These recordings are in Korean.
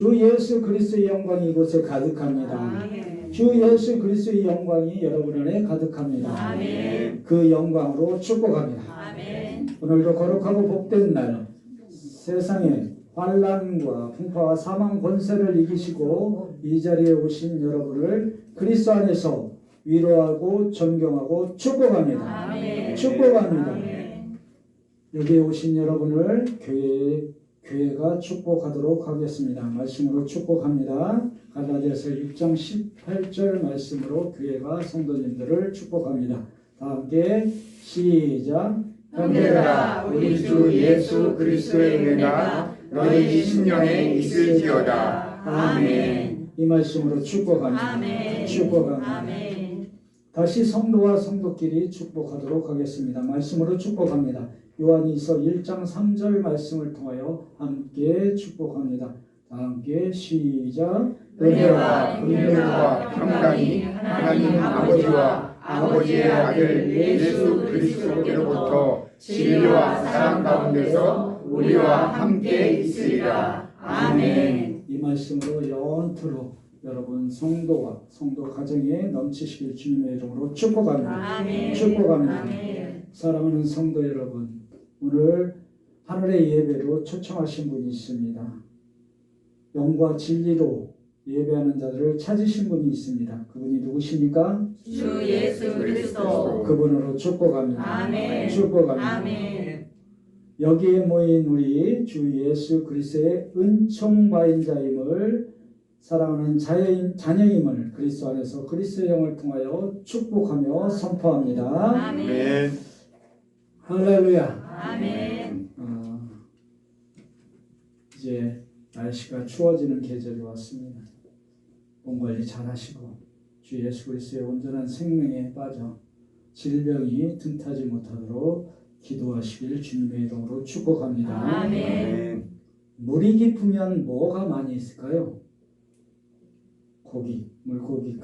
주 예수 그리스도의 영광이 이곳에 가득합니다. 아멘. 주 예수 그리스도의 영광이 여러분 안에 가득합니다. 아멘. 그 영광으로 축복합니다. 아멘. 오늘도 거룩하고 복된 날, 세상에 환난과 풍파와 사망 권세를 이기시고 이 자리에 오신 여러분을 그리스도 안에서 위로하고 존경하고 축복합니다. 아멘. 축복합니다. 아멘. 여기에 오신 여러분을 교회가 축복하도록 하겠습니다. 말씀으로 축복합니다. 갈라디아서 6장 18절 말씀으로 교회가 성도님들을 축복합니다. 다 함께 시작. 형제들아 우리 주 예수 그리스도의 은혜가 너희 심령에 있을지어다. 아멘. 이 말씀으로 축복합니다. 아멘. 축복합니다. 아멘. 다시 성도와 성도끼리 축복하도록 하겠습니다. 말씀으로 축복합니다. 요한이서 1장 3절 말씀을 통하여 함께 축복합니다. 다 함께 시작. 은혜와 긍휼과 평강이 하나님 아버지와 아버지의 아들 예수 그리스도께로부터 진리와 사랑 가운데서 우리와 함께 있으리라. 아멘. 이 말씀으로 영원토록 여러분 성도와 성도 가정에 넘치시길 주님의 이름으로 축복합니다. 아멘. 축복합니다. 아멘. 사랑하는 성도 여러분, 오늘 하늘의 예배로 초청하신 분이 있습니다. 영과 진리로 예배하는 자들을 찾으신 분이 있습니다. 그분이 누구십니까? 주 예수 그리스도. 그분으로 축복합니다. 아멘. 축복합니다. 아멘. 여기에 모인 우리 주 예수 그리스도의 은총바인자임을 사랑하는 자녀임을 그리스도 안에서 그리스도의 영을 통하여 축복하며 선포합니다. 아멘. 할렐루야. 아멘. 이제 날씨가 추워지는 계절이 왔습니다. 몸 관리 잘 하시고 주 예수 그리스도의 온전한 생명에 빠져 질병이 틈타지 못하도록 기도하시길 주님의 이름으로 축복합니다. 아멘. 물이 깊으면 뭐가 많이 있을까요? 물고기,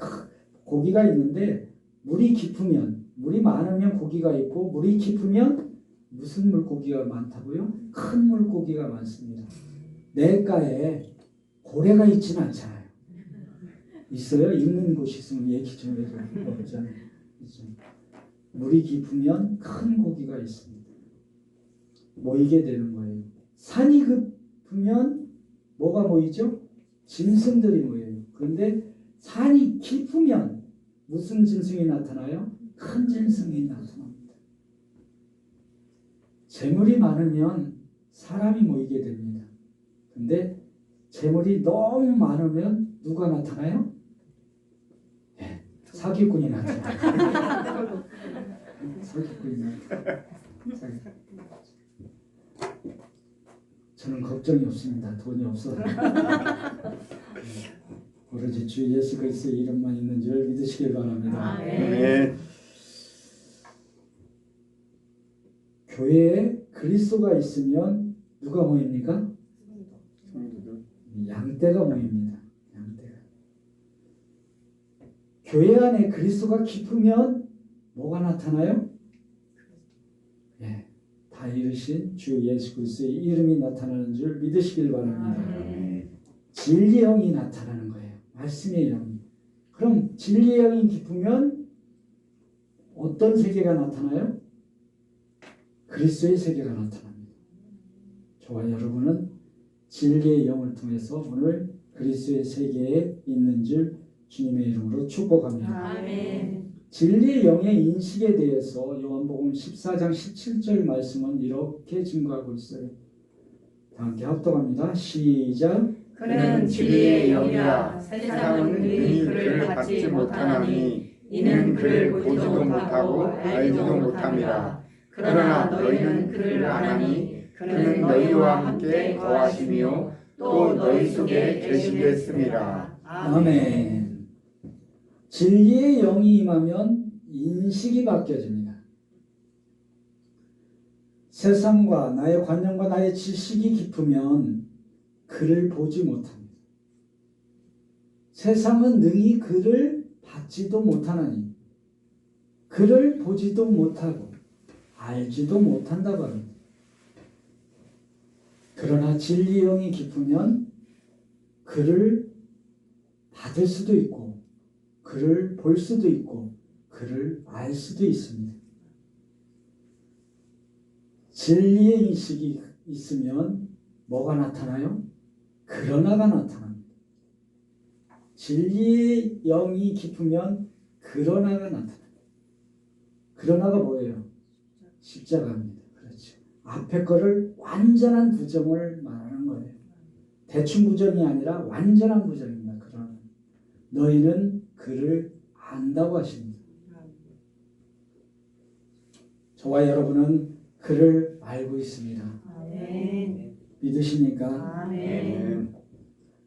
고기가 있는데 물이 깊으면, 물이 많으면 고기가 있고 물이 깊으면 무슨 물고기가 많다고요? 큰 물고기가 많습니다. 냇가에 고래가 있지는 않잖아요. 있어요? 있는 곳이 있으면 얘기 좀 해줘요. 없잖아요. 물이 깊으면 큰 고기가 있습니다. 모이게 되는 거예요. 산이 깊으면 뭐가 모이죠? 짐승들이 모여요. 그런데 산이 깊으면 무슨 짐승이 나타나요? 큰 짐승이 나타납니다. 재물이 많으면 사람이 모이게 됩니다. 근데 재물이 너무 많으면 누가 나타나요? 네, 사기꾼이 나타나요. 사기꾼이 나타나요. 저는 걱정이 없습니다. 돈이 없어서. 오로지 주 예수 그리스도의 이름만 있는 줄 믿으시길 바랍니다. 아멘. 교회에 그리스도가 있으면 누가 모입니까? 양떼가 모입니다. 양떼가. 교회 안에 그리스도가 깊으면 뭐가 나타나요? 네, 다 이루신 주 예수 그리스도의 이름이 나타나는 줄 믿으시길 바랍니다. 진리의 영이 나타나는 거예요. 말씀의 영이. 그럼 진리의 영이 깊으면 어떤 세계가 나타나요? 그리스도의 세계가 나타납니다. 저와 여러분은 진리의 영을 통해서 오늘 그리스도의 세계에 있는 줄 주님의 이름으로 축복합니다. 아멘. 진리의 영의 인식에 대해서 요한복음 14장 17절 말씀은 이렇게 증거하고 있어요. 다 함께 합독합니다. 시작. 그는 진리의 영이라 세상은 능히 그를 받지 못하나니 이는 그를 보지도 못하고 알지도 못함이라. 그러나 너희는 그를 아나니 그는 너희와 함께 거하시며 또 너희 속에 계시겠습니다. 아멘. 진리의 영이 임하면 인식이 바뀌어집니다. 세상과 나의 관념과 나의 지식이 깊으면 그를 보지 못합니다. 세상은 능히 그를 받지도 못하나니 그를 보지도 못하고 알지도 못한다고 합니다. 그러나 진리의 영이 깊으면 그를 받을 수도 있고 그를 볼 수도 있고 그를 알 수도 있습니다. 진리의 인식이 있으면 뭐가 나타나요? 그러나가 나타납니다. 진리의 영이 깊으면 그러나가 나타납니다. 그러나가 뭐예요? 십자가입니다. 그렇죠. 앞에 거를 완전한 부정을 말하는 거예요. 대충 부정이 아니라 완전한 부정입니다. 그러나 너희는 그를 안다고 하십니다. 저와 여러분은 그를 알고 있습니다. 아멘. 믿으십니까? 아멘.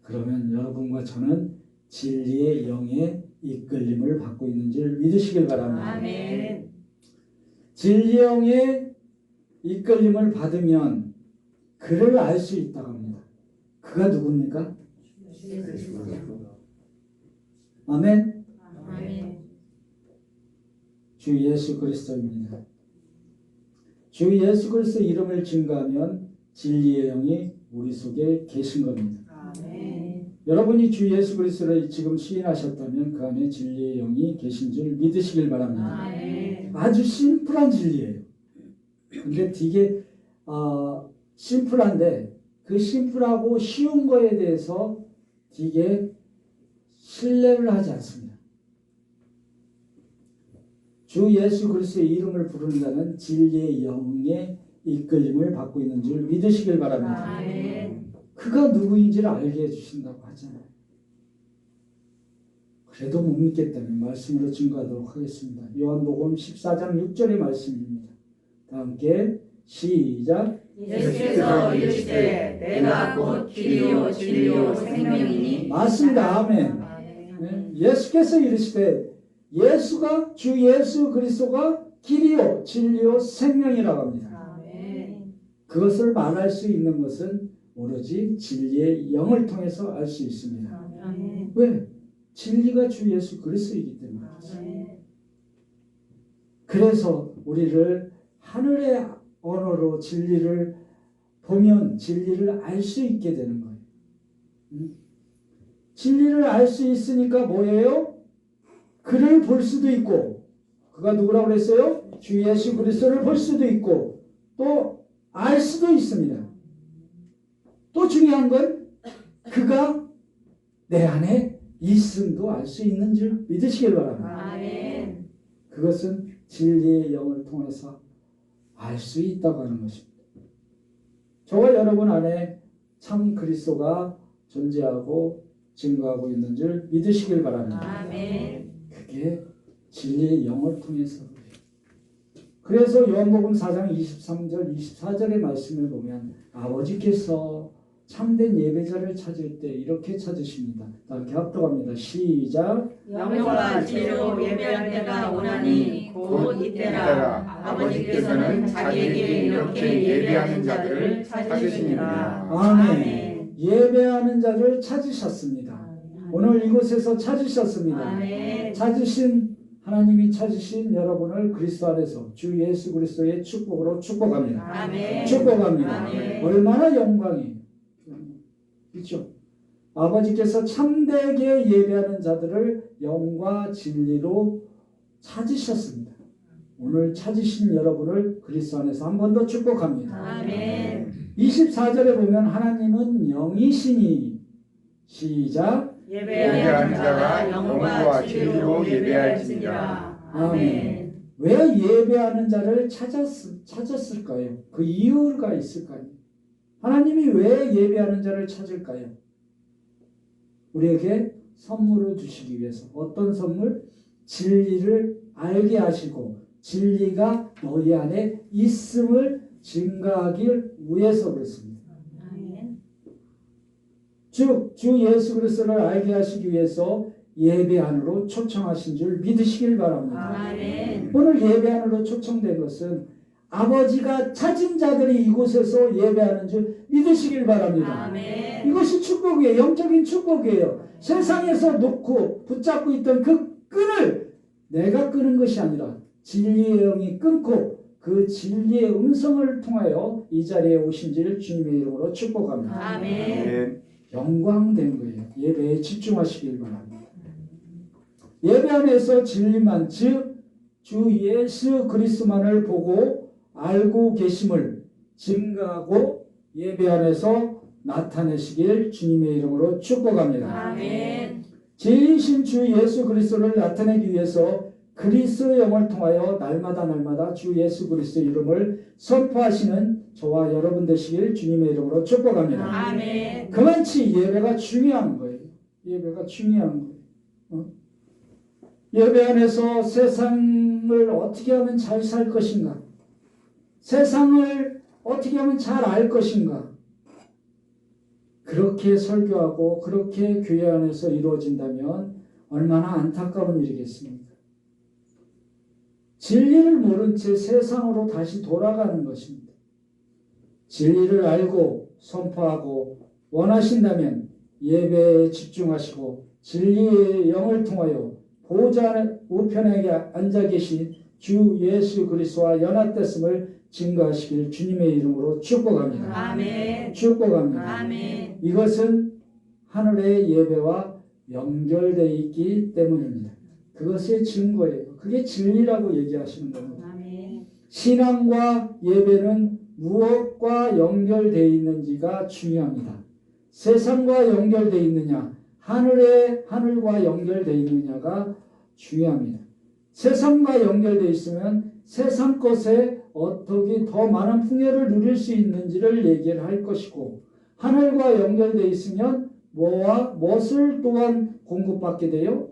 그러면 여러분과 저는 진리의 영의 이끌림을 받고 있는 줄 믿으시길 바랍니다. 아멘. 진리의 영의 이끌림을 받으면 그를 알 수 있다고 합니다. 그가 누굽니까? 아멘. 아멘. 주 예수 그리스도입니다. 주 예수 그리스도 이름을 증거하면 진리의 영이 우리 속에 계신 겁니다. 아멘. 여러분이 주 예수 그리스도를 지금 시인하셨다면 그 안에 진리의 영이 계신 줄 믿으시길 바랍니다. 아멘. 아주 심플한 진리예요. 근데 되게 심플한데 그 심플하고 쉬운 거에 대해서 되게 신뢰를 하지 않습니다. 주 예수 그리스도의 이름을 부르는 자는 진리의 영의 이끌림을 받고 있는 줄 믿으시길 바랍니다. 아멘. 그가 누구인지를 알게 해주신다고 하잖아요. 그래도 못 믿겠다면 말씀으로 증거하도록 하겠습니다. 요한복음 14장 6절의 말씀입니다. 다 함께 시작. 예수께서 이르시되 내가 곧 길이요 진리요 생명이니. 맞습니다. 아멘. 네? 예수께서 이르시되 예수가 주 예수 그리스도가 길이요 진리요 생명이라고 합니다. 아멘. 그것을 말할 수 있는 것은 오로지 진리의 영을 통해서 알 수 있습니다. 아멘. 왜? 진리가 주 예수 그리스도이기 때문에. 아멘. 그래서 우리를 하늘의 언어로 진리를 보면 진리를 알 수 있게 되는 거예요. 진리를 알 수 있으니까 뭐예요? 그를 볼 수도 있고, 그가 누구라고 그랬어요? 주 예수 그리스도를 볼 수도 있고 또 알 수도 있습니다. 또 중요한 건 그가 내 안에 있음도 알 수 있는 줄 믿으시길 바랍니다. 아멘. 그것은 진리의 영을 통해서 알 수 있다고 하는 것입니다. 저와 여러분 안에 참 그리스도가 존재하고 증거하고 있는 줄 믿으시길 바랍니다. 아멘. 그게 진리의 영을 통해서 그래요. 그래서 요한복음 4장 23절 24절의 말씀을 보면 아버지께서 참된 예배자를 찾을 때 이렇게 찾으십니다. 다 함께 합독합니다. 시작. 영과 진리로 예배할 때가 오나니 곧 이때라. 아버지께서는 자기에게 이렇게 예배하는 자들을 찾으시니라. 아멘. 예배하는 자를 찾으셨습니다. 오늘 이곳에서 찾으셨습니다. 아멘. 찾으신 하나님이 찾으신 여러분을 그리스도 안에서 주 예수 그리스도의 축복으로 축복합니다. 아멘. 축복합니다. 아멘. 얼마나 영광이에요. 그렇죠? 아버지께서 참되게 예배하는 자들을 영과 진리로 찾으셨습니다. 오늘 찾으신 여러분을 그리스도 안에서 한 번 더 축복합니다. 아멘. 24절에 보면 하나님은 영이시니 시작. 예배하는 자가 영과 진리로 예배할지니라. 아멘. 왜 예배하는 자를 찾았을까요? 그 이유가 있을까요? 하나님이 왜 예배하는 자를 찾을까요? 우리에게 선물을 주시기 위해서. 어떤 선물? 진리를 알게 하시고 진리가 너희 안에 있음을 증가하길 위해서 그렇습니다. 즉, 주 예수 그리스도를 알게 하시기 위해서 예배 안으로 초청하신 줄 믿으시길 바랍니다. 아멘. 오늘 예배 안으로 초청된 것은 아버지가 찾은 자들이 이곳에서 예배하는 줄 믿으시길 바랍니다. 아멘. 이것이 축복이에요. 영적인 축복이에요. 세상에서 놓고 붙잡고 있던 그 끈을 내가 끄는 것이 아니라 진리의 영이 끊고 그 진리의 음성을 통하여 이 자리에 오신 줄 주님의 이름으로 축복합니다. 아멘. 영광된 거예요. 예배에 집중하시길 바랍니다. 예배 안에서 진리만, 즉 주 예수 그리스도만을 보고 알고 계심을 증거하고 예배 안에서 나타내시길 주님의 이름으로 축복합니다. 아멘. 진리신 주 예수 그리스도를 나타내기 위해서 그리스도의 영을 통하여 날마다 주 예수 그리스도의 이름을 선포하시는 저와 여러분 되시길 주님의 이름으로 축복합니다. 아멘. 그만치 예배가 중요한 거예요. 예배가 중요한 거예요. 예배 안에서 세상을 어떻게 하면 잘 살 것인가? 세상을 어떻게 하면 잘 알 것인가? 그렇게 설교하고 그렇게 교회 안에서 이루어진다면 얼마나 안타까운 일이겠습니까? 진리를 모른 채 세상으로 다시 돌아가는 것입니다. 진리를 알고 선포하고 원하신다면 예배에 집중하시고 진리의 영을 통하여 보좌 우편에 앉아 계신 주 예수 그리스도와 연합됐음을 증거하시길 주님의 이름으로 축복합니다. 아멘. 축복합니다. 아멘. 이것은 하늘의 예배와 연결되어 있기 때문입니다. 그것의 증거예요. 그게 진리라고 얘기하시는 겁니다. 아멘. 신앙과 예배는 무엇과 연결되어 있는지가 중요합니다. 세상과 연결되어 있느냐, 하늘과 연결되어 있느냐가 중요합니다. 세상과 연결되어 있으면 세상 것에 어떻게 더 많은 풍요를 누릴 수 있는지를 얘기를 할 것이고, 하늘과 연결되어 있으면 무엇을 또한 공급받게 돼요?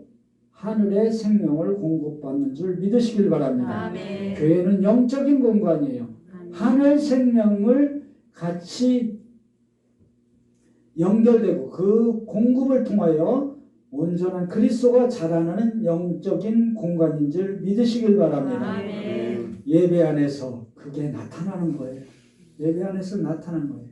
하늘의 생명을 공급받는 줄 믿으시길 바랍니다. 아멘. 교회는 영적인 공간이에요. 아멘. 하늘 생명을 같이 연결되고 그 공급을 통하여 온전한 그리스도가 자라나는 영적인 공간인 줄 믿으시길 바랍니다. 아멘. 예배 안에서 그게 나타나는 거예요. 예배 안에서 나타나는 거예요.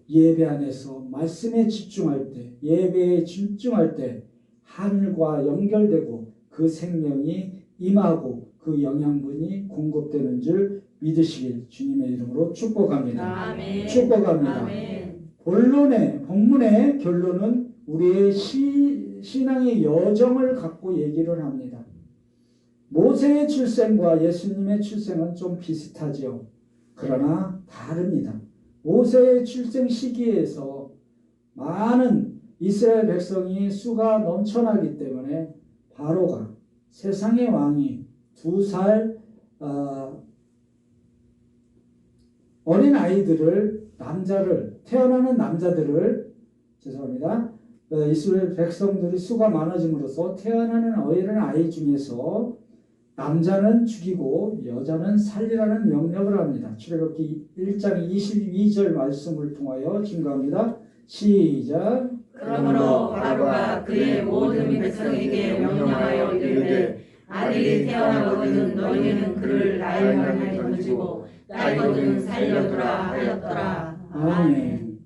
예배 안에서 말씀에 집중할 때, 예배에 집중할 때 하늘과 연결되고 그 생명이 임하고 그 영양분이 공급되는 줄 믿으시길 주님의 이름으로 축복합니다. 아멘. 축복합니다. 아멘. 본문의 결론은 우리의 신앙의 여정을 갖고 얘기를 합니다. 모세의 출생과 예수님의 출생은 좀 비슷하지요. 그러나 다릅니다. 모세의 출생 시기에서 많은 이스라엘 백성이 수가 넘쳐나기 때문에 바로가 세상의 왕이 2살 어린 아이들을 태어나는 남자들을 이스라엘 백성들이 수가 많아짐으로써 태어나는 어린 아이 중에서 남자는 죽이고 여자는 살리라는 명령을 합니다. 출애굽기 1장 22절 말씀을 통하여 증거합니다. 시작. 그러므로 바로가 그의 모든 백성에게 명령하여 이르되 아들이 태어나거든 너희는 그를 나일강에 던지고 딸거든 살려두라 하였더라. 아멘.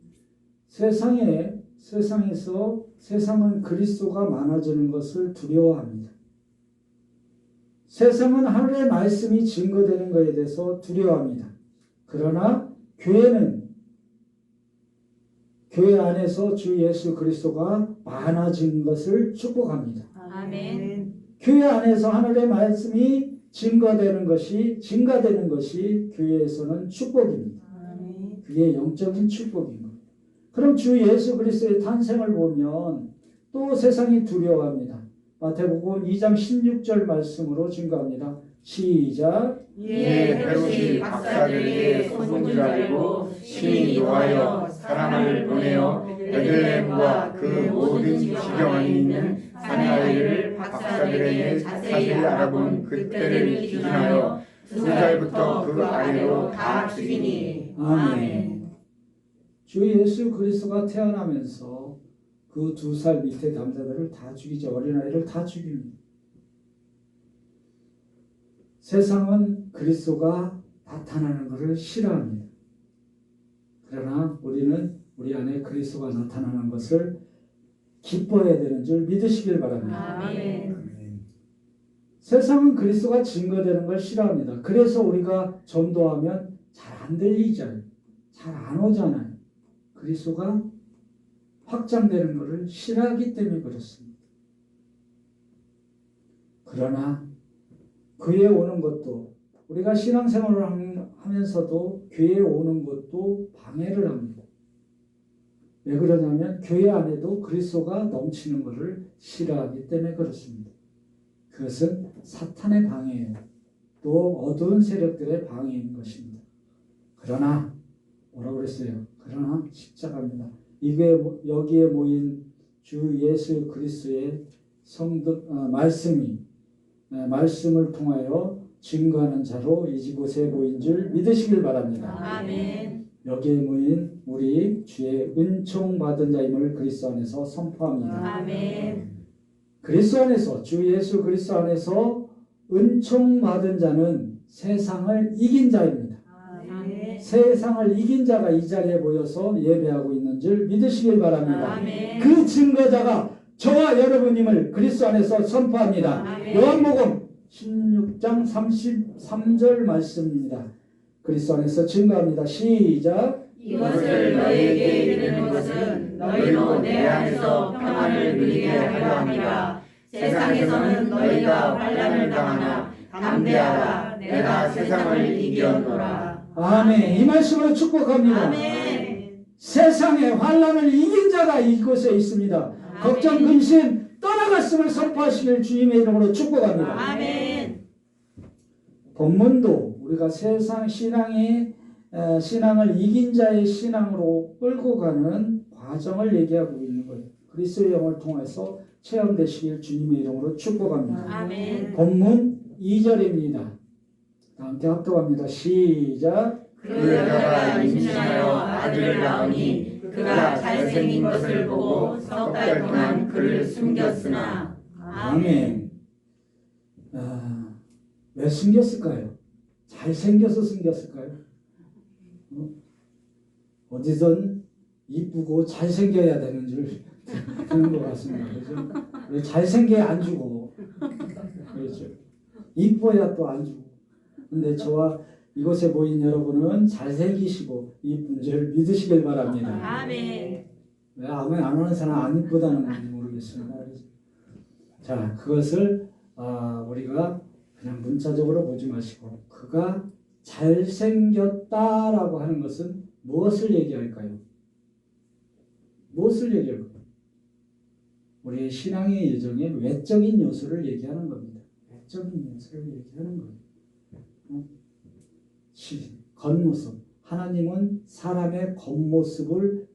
세상에서 세상은 그리스도가 많아지는 것을 두려워합니다. 세상은 하늘의 말씀이 증거되는 것에 대해서 두려워합니다. 그러나 교회는 교회 안에서 주 예수 그리스도가 많아진 것을 축복합니다. 아멘. 교회 안에서 하늘의 말씀이 증가되는 것이 교회에서는 축복입니다. 아멘. 그게 영적인 축복입니다. 그럼 주 예수 그리스도의 탄생을 보면 또 세상이 두려워합니다. 마태복음 2장 16절 말씀으로 증거합니다. 시작. 이에 헤롯이 박사들에게 소문을 알고 심히 노하여 사람을 보내어 베들레헴과 그 모든 지경 안에 있는 산의 아이를 박사들에게 자세히 알아본 그때를 기준하여 2살부터 그 아래로 다 죽이니. 아멘. 주 예수 그리스도가 태어나면서 그 2살 밑에 남자들을 다 죽이죠. 어린아이를 다 죽입니다. 세상은 그리스도가 나타나는 것을 싫어합니다. 그러나 우리는 우리 안에 그리스도가 나타나는 것을 기뻐해야 되는 줄 믿으시길 바랍니다. 아멘. 세상은 그리스도가 증거되는 걸 싫어합니다. 그래서 우리가 전도하면 잘 안 들리잖아요. 잘 안 오잖아요. 그리스도가 확장되는 것을 싫어하기 때문에 그렇습니다. 그러나 교회에 오는 것도 우리가 신앙생활을 하면서도 교회에 오는 것도 방해를 합니다. 왜 그러냐면 교회 안에도 그리스도가 넘치는 것을 싫어하기 때문에 그렇습니다. 그것은 사탄의 방해예요. 또 어두운 세력들의 방해인 것입니다. 그러나 뭐라고 그랬어요? 그러나 십자가입니다. 여기에 모인 주 예수 그리스도의 말씀을 통하여 증거하는 자로 이곳에 모인 줄 믿으시길 바랍니다. 아멘. 여기에 모인 우리 주의 은총 받은 자임을 그리스도 안에서 선포합니다. 아멘. 그리스도 안에서 주 예수 그리스도 안에서 은총 받은 자는 세상을 이긴 자입니다. 아멘. 세상을 이긴 자가 이 자리에 모여서 예배하고 있는 줄 믿으시길 바랍니다. 아멘. 그 증거자가 저와 여러분임을 그리스도 안에서 선포합니다. 아멘. 요한복음 16장 33절 말씀입니다. 그리스도 안에서 증거합니다. 시작. 이것을 너희에게 이르는 것은 너희로 내 안에서 평안을 누리게 하려 함이라. 세상에서는 너희가 환난을 당하나 담대하라. 내가 세상을 이기었노라. 아멘. 이 말씀으로 축복합니다. 아멘. 세상의 환난을 이긴 자가 이곳에 있습니다. 걱정, 근심 떠나갔음을 선포하시길 주님의 이름으로 축복합니다. 아멘. 본문도 우리가 세상 신앙을 이긴 자의 신앙으로 끌고 가는 과정을 얘기하고 있는 거예요. 그리스도의 영을 통해서 체험되시길 주님의 이름으로 축복합니다. 아멘. 본문 2절입니다. 함께 합독합니다. 시작. 그 여자가 임신하여 아들을 낳으니 그가 잘생긴 것을 보고 석 달 동안 그를 숨겼으나. 아멘. 왜 숨겼을까요? 잘생겨서 숨겼을까요? 어디선 이쁘고 잘생겨야 되는 줄 드는 것 같습니다. 그렇죠? 왜 잘생겨야 안 주고, 그렇죠? 이뻐야 또 안 주고. 근데 저와 이곳에 모인 여러분은 잘생기시고 이쁜 줄 믿으시길 바랍니다. 아멘. 왜 아멘 안 하는 사람 안 이쁘다는 건지 모르겠습니다. 자, 그것을 우리가 그냥 문자적으로 보지 마시고 그가 잘생겼다라고 하는 것은 무엇을 얘기할까요? 무엇을 얘기할까요? 우리의 신앙의 여정에 외적인 요소를 얘기하는 겁니다. 외적인 요소를 얘기하는 거예요. 겉모습. 하나님은 사람의 겉모습을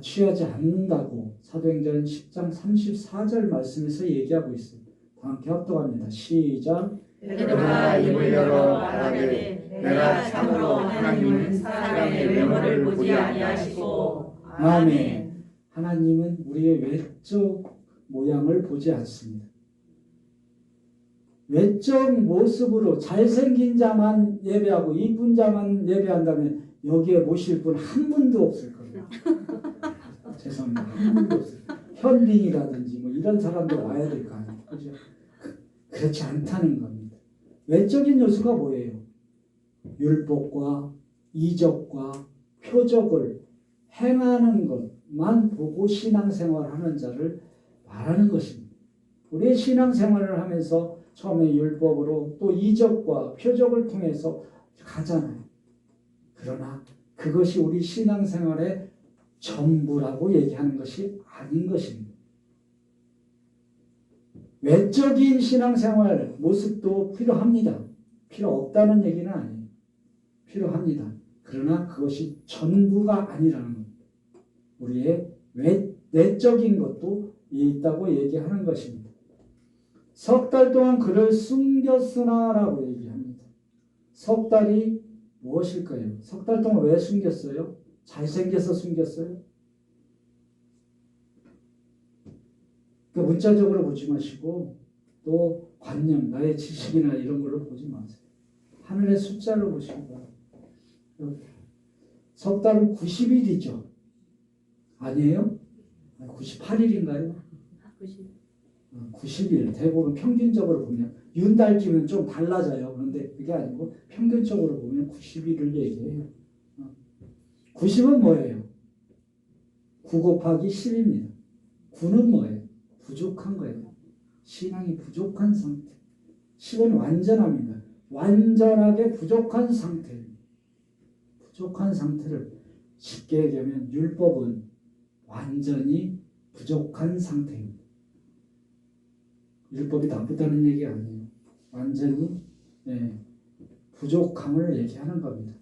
취하지 않는다고 사도행전 10장 34절 말씀에서 얘기하고 있습니다. 함께 합독합니다. 시작. 베드로가 입을 열어 말하되 내가 참으로 하나님은 사람의 외모를 보지 아니하시고. 아멘. 하나님은 우리의 외적 모양을 보지 않습니다. 외적 모습으로 잘생긴 자만 예배하고 이쁜 자만 예배한다면 여기에 모실 분 한 분도 없을 겁니다. 죄송합니다. 한 분도 없어요. 현빈이라든지 뭐 이런 사람들 와야 될 거 아니에요. 그렇죠? 그렇지 않다는 겁니다. 외적인 요소가 뭐예요? 율법과 이적과 표적을 행하는 것만 보고 신앙생활하는 자를 말하는 것입니다. 우리의 신앙생활을 하면서 처음에 율법으로 또 이적과 표적을 통해서 가잖아요. 그러나 그것이 우리 신앙생활의 전부라고 얘기하는 것이 아닌 것입니다. 외적인 신앙생활 모습도 필요합니다. 필요 없다는 얘기는 아니에요. 필요합니다. 그러나 그것이 전부가 아니라는 겁니다. 우리의 내적인 것도 있다고 얘기하는 것입니다. 석 달 동안 그를 숨겼으나라고 얘기합니다. 석 달이 무엇일까요? 석 달 동안 왜 숨겼어요? 잘생겨서 숨겼어요? 그 문자적으로 보지 마시고 또 관념, 나의 지식이나 이런 걸로 보지 마세요. 하늘의 숫자로 보시기 바랍니다. 석 달은 90일이죠. 아니에요? 98일인가요? 90일. 대부분 평균적으로 보면 윤달 끼면 좀 달라져요. 그런데 그게 아니고 평균적으로 보면 90일을 얘기해요. 90은 뭐예요? 9 곱하기 10입니다. 9는 뭐예요? 부족한 거예요. 신앙이 부족한 상태. 10은 완전합니다. 완전하게 부족한 상태. 부족한 상태를 쉽게 얘기하면 율법은 완전히 부족한 상태입니다. 율법이 나쁘다는 얘기 아니에요. 완전히 부족함을 얘기하는 겁니다.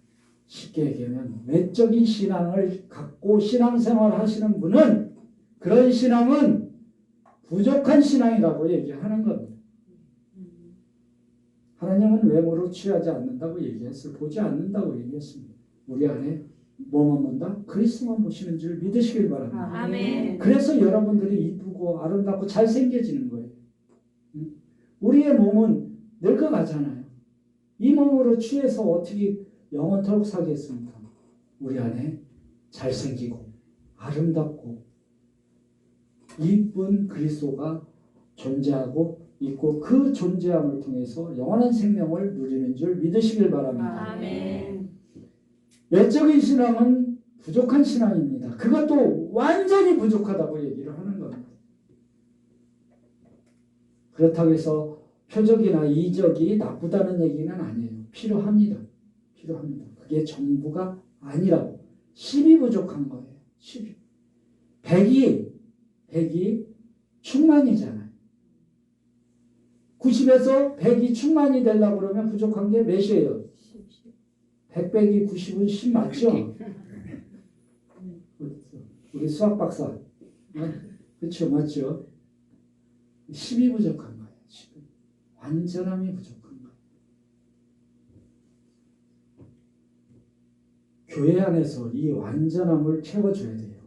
쉽게 얘기하면 외적인 신앙을 갖고 신앙생활 하시는 분은 그런 신앙은 부족한 신앙이라고 얘기하는 겁니다. 하나님은 외모로 취하지 않는다고 얘기했어요. 보지 않는다고 얘기했습니다. 우리 안에 뭐만 본다? 그리스도만 보시는 줄 믿으시길 바랍니다. 아멘. 그래서 여러분들이 이쁘고 아름답고 잘생겨지는 거예요. 우리의 몸은 늙어가잖아요. 이 몸으로 취해서 어떻게 영원토록 살겠습니까? 우리 안에 잘생기고 아름답고 이쁜 그리스도가 존재하고 있고 그 존재함을 통해서 영원한 생명을 누리는 줄 믿으시길 바랍니다. 아멘. 외적인 신앙은 부족한 신앙입니다. 그것도 완전히 부족하다고 얘기를 하는 겁니다. 그렇다고 해서 표적이나 이적이 나쁘다는 얘기는 아니에요. 필요합니다. 필요합니다. 그게 전부가 아니라고. 10이 부족한 거예요. 10이. 100이 충만이잖아요. 90에서 100이 충만이 되려고 그러면 부족한 게 몇이에요? 100 빼기 90은 10 맞죠? 우리 수학 박사. 그렇죠, 맞죠? 10이 부족한 거예요. 10은. 완전함이 부족한 거예요. 교회 안에서 이 완전함을 채워줘야 돼요.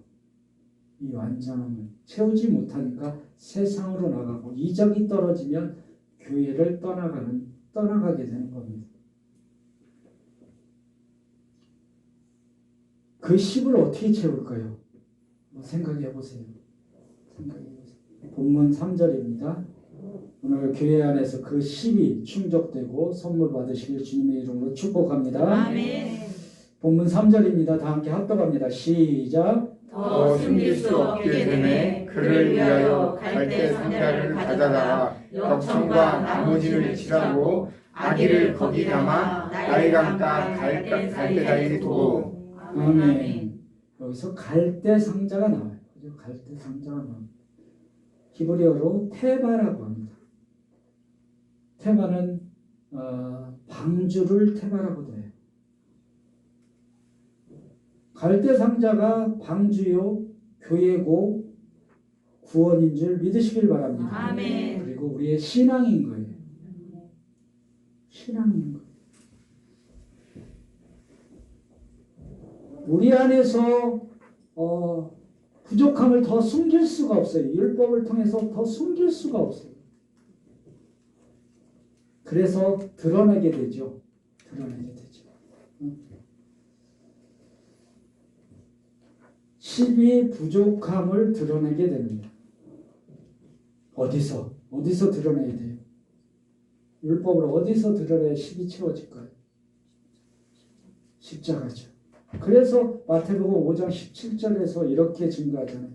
이 완전함을 채우지 못하니까 세상으로 나가고 이적이 떨어지면 교회를 떠나가게 되는 겁니다. 그 10을 어떻게 채울까요? 생각해 보세요. 본문 3절입니다. 오늘 교회 안에서 그 10이 충족되고 선물 받으시길 주님의 이름으로 축복합니다. 아멘. 본문 3절입니다. 다 함께 합독합니다. 시작. 더 숨길 수 없게 되매 그를 위하여 갈대 상자를 가져다가 벽청과 나무진을 칠하고 아기를 거기 담아 나이강가 갈대다리에 두고. 아멘. 여기서 갈대 상자가 나와요. 그죠? 갈대 상자가 나와요. 히브리어로 테바라고 합니다. 테바는 방주를 테바라고도 해요. 갈대 상자가 방주요 교회고 구원인 줄 믿으시길 바랍니다. 아멘. 그리고 우리의 신앙인 거예요. 신앙인 거예요. 우리 안에서 부족함을 더 숨길 수가 없어요. 율법을 통해서 더 숨길 수가 없어요. 그래서 드러내게 되죠. 드러내게 되죠. 10이 부족함을 드러내게 됩니다. 어디서 드러내야 돼요? 율법을 어디서 드러내야 10이 채워질까요? 십자가죠. 그래서 마태복음 5장 17절에서 이렇게 증거하잖아요.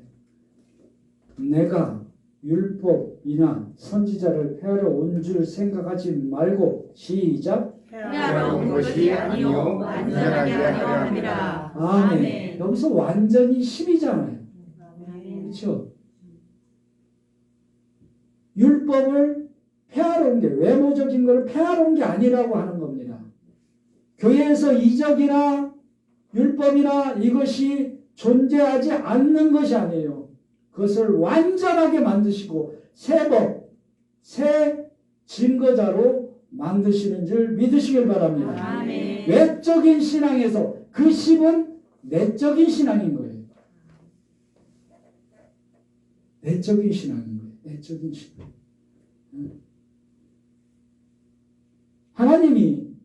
내가 율법이나 선지자를 폐하러 온 줄 생각하지 말고 시작. 폐하러 온 것이 아니요 완전하게 하려 함이라. 아멘. 여기서 완전히 10이잖아요. 그렇죠? 율법을 폐하러 온 게 외모적인 걸 폐하러 온 게 아니라고 하는 겁니다. 교회에서 이적이나 율법이나 이것이 존재하지 않는 것이 아니에요. 그것을 완전하게 만드시고 새 법, 새 증거자로 만드시는 줄 믿으시길 바랍니다. 아멘. 외적인 신앙에서 그 10은 내적인 신앙인 거예요. 내적인 신앙인 거예요. 내적인 신앙. 하나님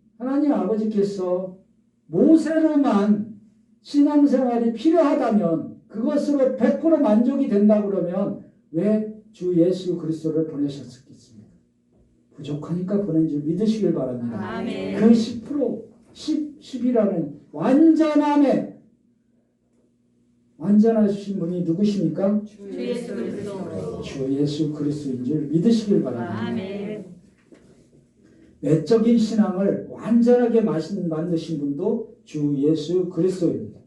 아버지께서 모세로만 신앙생활이 필요하다면 그것으로 100% 만족이 된다 그러면 왜 주 예수 그리스도를 보내셨겠습니까? 부족하니까 보낸 줄 믿으시길 바랍니다. 아멘. 그 10%, 10이라는 완전함의 완전하신 분이 누구십니까? 주 예수 그리스도. 주 예수 그리스도인 줄 믿으시길 바랍니다. 아멘. 외적인 신앙을 완전하게 만드신 분도 주 예수 그리스도입니다.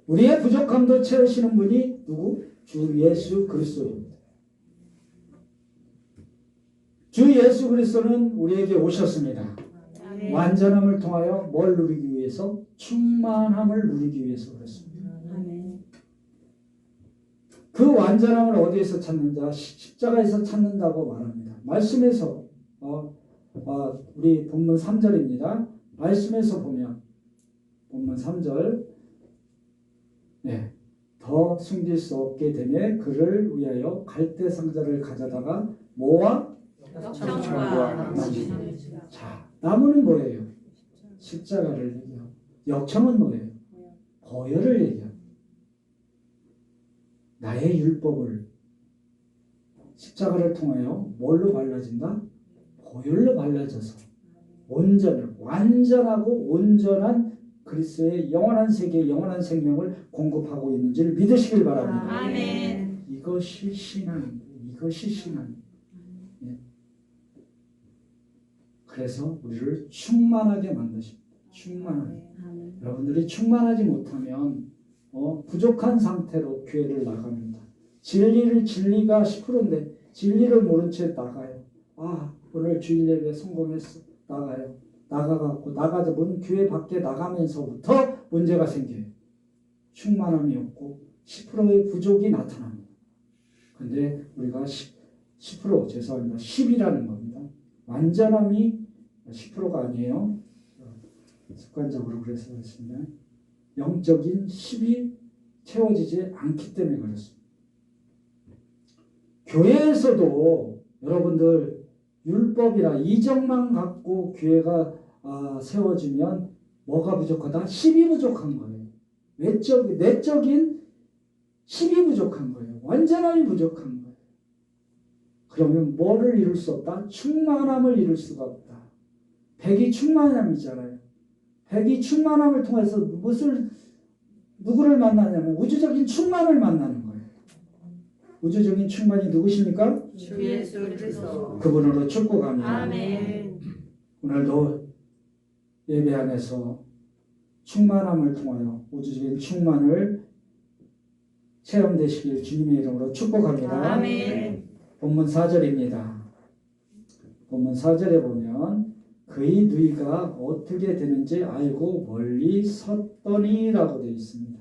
우리의 부족함도 채우시는 분이 누구? 주 예수 그리스도입니다. 주 예수 그리스도는 우리에게 오셨습니다. 아멘. 완전함을 통하여 뭘 누리기 위해서? 충만함을 누리기 위해서 그렇습니다. 아멘. 그 완전함을 어디에서 찾는다? 십자가에서 찾는다고 말합니다. 말씀에서 우리 본문 3절입니다. 말씀에서 보면 본문 3절 더 숨길 수 없게 되매 그를 위하여 갈대 상자를 가져다가 뭐와? 역청과 나무. 자, 나무는 뭐예요? 십자가를 얘기하고 역청은 뭐예요? 보혈을 얘기하고 나의 율법을 십자가를 통하여 뭘로 발라진다? 보혈로 발라져서 완전하고 온전한 그리스도의 영원한 세계, 영원한 생명을 공급하고 있는 줄 믿으시길 바랍니다. 아멘. 이것이 신앙입니다. 이것이 신앙입니다. 그래서 우리를 충만하게 만드십니다. 충만하게. 여러분들이 충만하지 못하면 부족한 상태로 교회를 나갑니다. 진리가 10%인데 진리를 모른 채 나가요. 오늘 주일 예배 성공했어. 나가요. 나가서 교회 밖에 나가면서부터 문제가 생겨요. 충만함이 없고 10%의 부족이 나타납니다. 근데 우리가 10이라는 겁니다. 완전함이 10%가 아니에요. 습관적으로 그래서 그렇습니다. 영적인 10이 채워지지 않기 때문에 그렇습니다. 교회에서도 여러분들 율법이라 이정만 갖고 교회가 세워지면 뭐가 부족하다? 10이 부족한 거예요. 내적인 10이 부족한 거예요. 완전함이 부족한 거예요. 그러면 뭐를 이룰 수 없다? 충만함을 이룰 수가 없다. 백이 충만함이잖아요. 백이 충만함을 통해서 누구를 만나냐면 우주적인 충만을 만나는 거예요. 우주적인 충만이 누구십니까? 주 예수 그리스도. 그분으로 축복합니다. 아멘. 오늘도 예배 안에서 충만함을 통하여 우주적인 충만을 체험되시길 주님의 이름으로 축복합니다. 아멘. 본문 4절입니다. 본문 4절에 보면 그의 누이가 어떻게 되는지 알고 멀리 섰더니라고 되어 있습니다.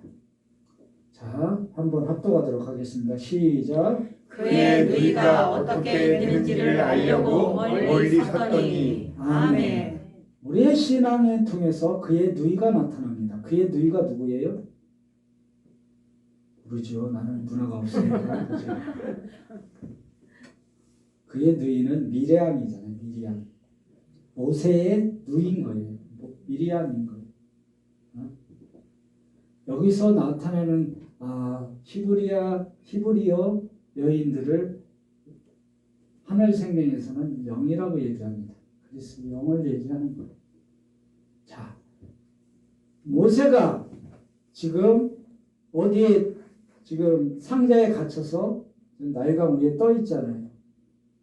자, 한번 합독하도록 하겠습니다. 시작. 그의 누이가 어떻게 되는지를 알려고 멀리 섰더니. 아멘. 우리의 신앙을 통해서 그의 누이가 나타납니다. 그의 누이가 누구예요? 모르죠. 나는 문화가 없으니까. 그죠? 그의 누이는 미리암이잖아요. 미리암. 모세의 누이인 거예요. 미리암인 거예요. 여기서 나타내는 히브리어 여인들을 하늘 생명에서는 영이라고 얘기합니다. 그래서 영을 얘기하는 거예요. 자, 모세가 지금 어디에 지금 상자에 갇혀서 나일강 위에 떠 있잖아요.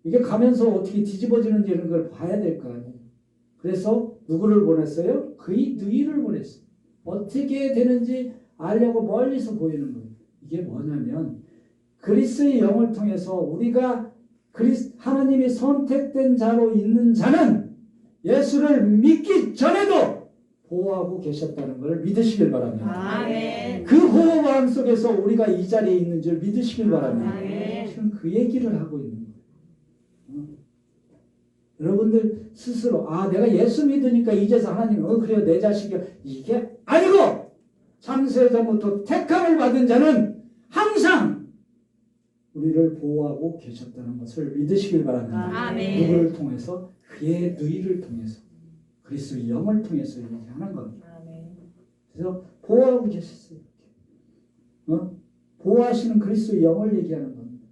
이게 가면서 어떻게 뒤집어지는지 이런 걸 봐야 될 거 아니에요. 그래서 누구를 보냈어요? 그의 누이를 보냈어요. 어떻게 되는지 알려고 멀리서 보이는 거예요. 이게 뭐냐면 그리스도의 영을 통해서 우리가 하나님이 선택된 자로 있는 자는 예수를 믿기 전에도 보호하고 계셨다는 것을 믿으시길 바랍니다. 아멘. 그 보호망 속에서 우리가 이 자리에 있는 줄 믿으시길 바랍니다. 아멘. 지금 그 얘기를 하고 있는 거예요. 여러분들 스스로 내가 예수 믿으니까 이제서 하나님 그래요 내 자식이야 이게 아니고 창세전부터 택함을 받은 자는 항상 우리를 보호하고 계셨다는 것을 믿으시길 바랍니다. 아멘. 누구를 통해서? 그의 누이를 통해서 그리스도의 영을 통해서 이렇게 하는 겁니다. 그래서 보호하고 계셨어요. 보호하시는 그리스도의 영을 얘기하는 겁니다.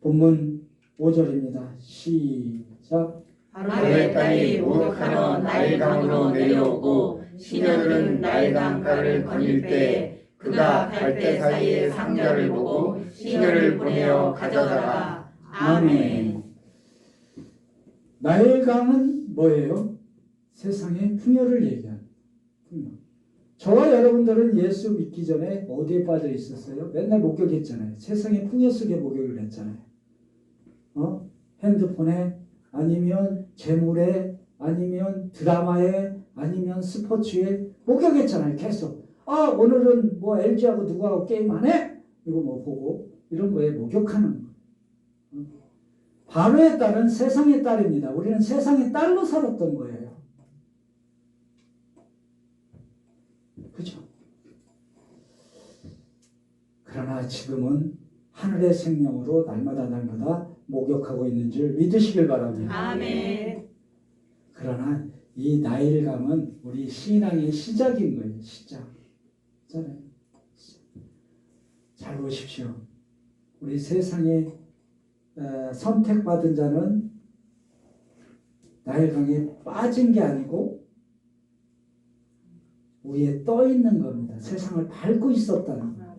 본문 5절입니다. 시작. 바로의 딸이 목욕하러 나일강으로 내려오고 시녀들은 나의 강가를 거닐 때 그가 갈대 사이에 상자를 보고 시녀를 보내어 가져다가. 아멘. 나일강은 뭐예요? 세상의 풍요를 얘기하는 풍요. 저와 여러분들은 예수 믿기 전에 어디에 빠져 있었어요? 맨날 목욕했잖아요. 세상의 풍요 속에 목욕을 했잖아요. 핸드폰에, 아니면 재물에, 아니면 드라마에, 아니면 스포츠에 목욕했잖아요. 계속. 오늘은 뭐 LG하고 누구하고 게임하네? 이거 뭐 보고 이런 거에 목욕하는 거. 바로의 딸은 세상의 딸입니다. 우리는 세상의 딸로 살았던 거예요. 그죠? 그러나 지금은 하늘의 생명으로 날마다 목욕하고 있는 줄 믿으시길 바랍니다. 아멘. 그러나 이 나일강은 우리 신앙의 시작인 거예요. 시작. 잘 보십시오. 우리 세상에 선택받은 자는 나일강에 빠진 게 아니고 위에 떠 있는 겁니다. 세상을 밟고 있었다는 거예요.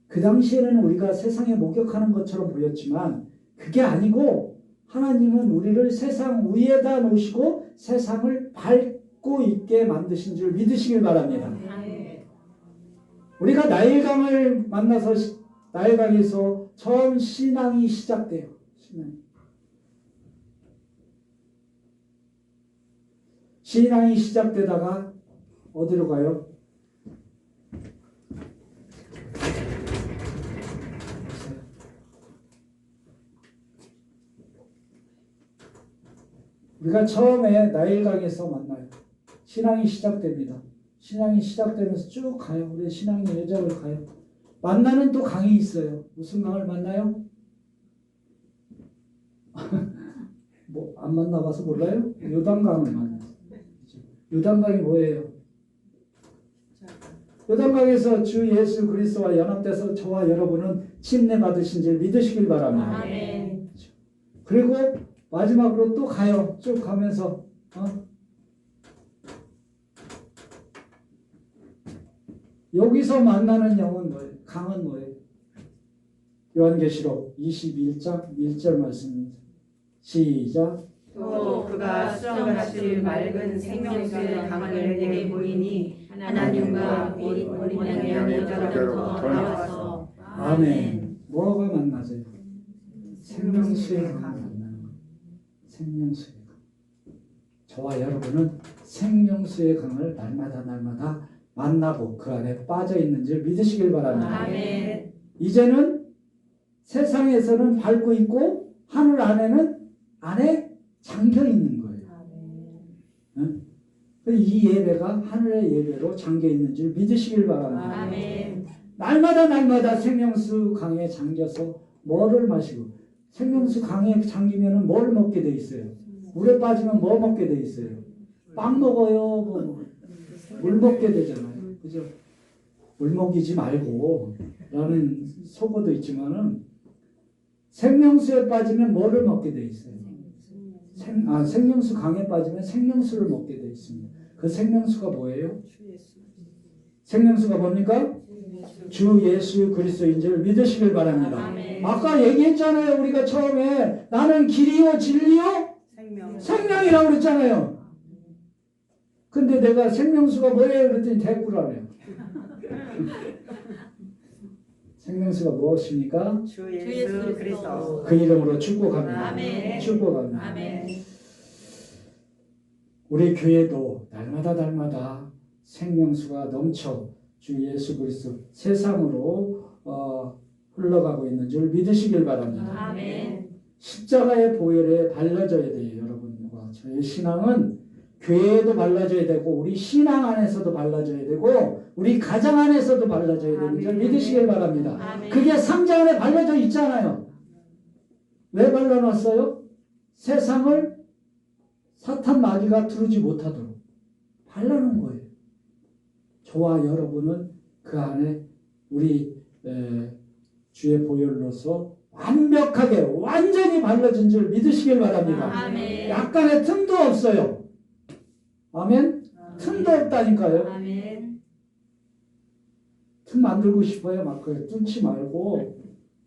그 당시에는 우리가 세상에 목욕하는 것처럼 보였지만 그게 아니고 하나님은 우리를 세상 위에다 놓으시고 세상을 밟고 있게 만드신 줄 믿으시길 바랍니다. 우리가 나일강을 만나서 나일강에서 처음 신앙이 시작돼요. 신앙이 시작되다가 어디로 가요? 우리가 처음에 나일강에서 만나요. 신앙이 시작됩니다. 신앙이 시작되면서 쭉 가요. 우리 신앙의 여정을 가요. 만나는 또 강이 있어요. 무슨 강을 만나요? 뭐 안 만나봐서 몰라요? 요단강을 만나요. 요단강이 뭐예요? 요단강에서 주 예수 그리스도와 연합돼서 저와 여러분은 침례 받으신 줄 믿으시길 바랍니다. 아멘. 그리고 마지막으로 또 가요. 쭉 가면서 여기서 만나는 영은 뭐예요? 강은 뭐예요? 요한계시록 21장 1절 말씀입니다. 시작. 또 그가 수정같이 맑은 생명수의 강을 내게 보이니 하나님과 및 어린 양의 여자로부터 나와서. 아멘. 뭐가 만나죠? 생명수의 강을 만나는 거예요. 생명수의 강. 저와 여러분은 생명수의 강을 날마다 만나고 그 안에 빠져 있는 줄 믿으시길 바랍니다. 아멘. 이제는 세상에서는 밟고 있고 하늘 안에 잠겨 있는 거예요. 응? 이 예배가 하늘의 예배로 잠겨 있는 줄 믿으시길 바랍니다. 아멘. 날마다 생명수 강에 잠겨서 뭐를 마시고 생명수 강에 잠기면 뭘 먹게 돼 있어요? 물에 빠지면 뭐 먹게 돼 있어요? 빵 먹어요. 물 먹게 되잖아요. 그죠? 물 먹이지 말고 라는 속어도 있지만은 생명수에 빠지면 뭐를 먹게 돼 있어요? 생명수 강에 빠지면 생명수를 먹게 돼 있습니다. 그 생명수가 뭐예요? 생명수가 뭡니까? 주 예수 그리스도인 줄 믿으시길 바랍니다. 아멘. 아까 얘기했잖아요. 우리가 처음에 나는 길이요 진리요 생명이라고 그랬잖아요. 근데 내가 생명수가 뭐예요? 그랬더니 대꾸라네요. 생명수가 무엇입니까? 주 예수 그리스도. 그 이름으로 축복합니다. 아멘. 축복합니다. 아멘. 우리 교회도 날마다 생명수가 넘쳐 주 예수 그리스도 세상으로 흘러가고 있는 줄 믿으시길 바랍니다. 아멘. 십자가의 보혈에 발라져야 돼요. 여러분과 저의 신앙은 교회에도 발라져야 되고 우리 신앙 안에서도 발라져야 되고 우리 가정 안에서도 발라져야 되는 줄 믿으시길 바랍니다. 아멘. 그게 상자 안에 발라져 있잖아요. 왜 발라놨어요? 세상을 사탄 마귀가 두르지 못하도록 발라놓은 거예요. 저와 여러분은 그 안에 우리 주의 보혈로서 완벽하게 완전히 발라진 줄 믿으시길 바랍니다. 아멘. 약간의 틈도 없어요. 아멘. 틈도 없다니까요. 아멘. 틈 만들고 싶어요. 막 그 뚫지 말고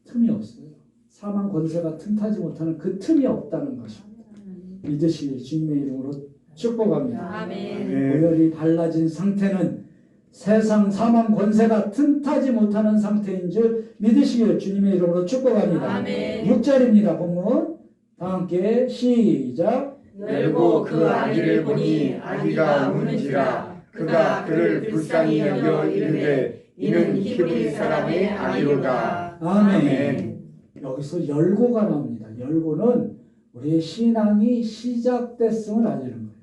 틈이 없어요. 사망 권세가 틈타지 못하는 그 틈이 없다는 것입니다. 믿으시길 주님의 이름으로 축복합니다. 아멘. 고열이 발라진 상태는 세상 사망 권세가 틈타지 못하는 상태인 줄 믿으시길 주님의 이름으로 축복합니다. 아멘. 6절입니다. 본문 다 함께 시작. 열고 그 아기를 보니 아기가 우는지라 그가 그를 불쌍히 여겨 이르되 이는 히브리 사람의 아기로다. 아멘. 여기서 열고가 나옵니다. 열고는 우리의 신앙이 시작됐음을 알리는 거예요.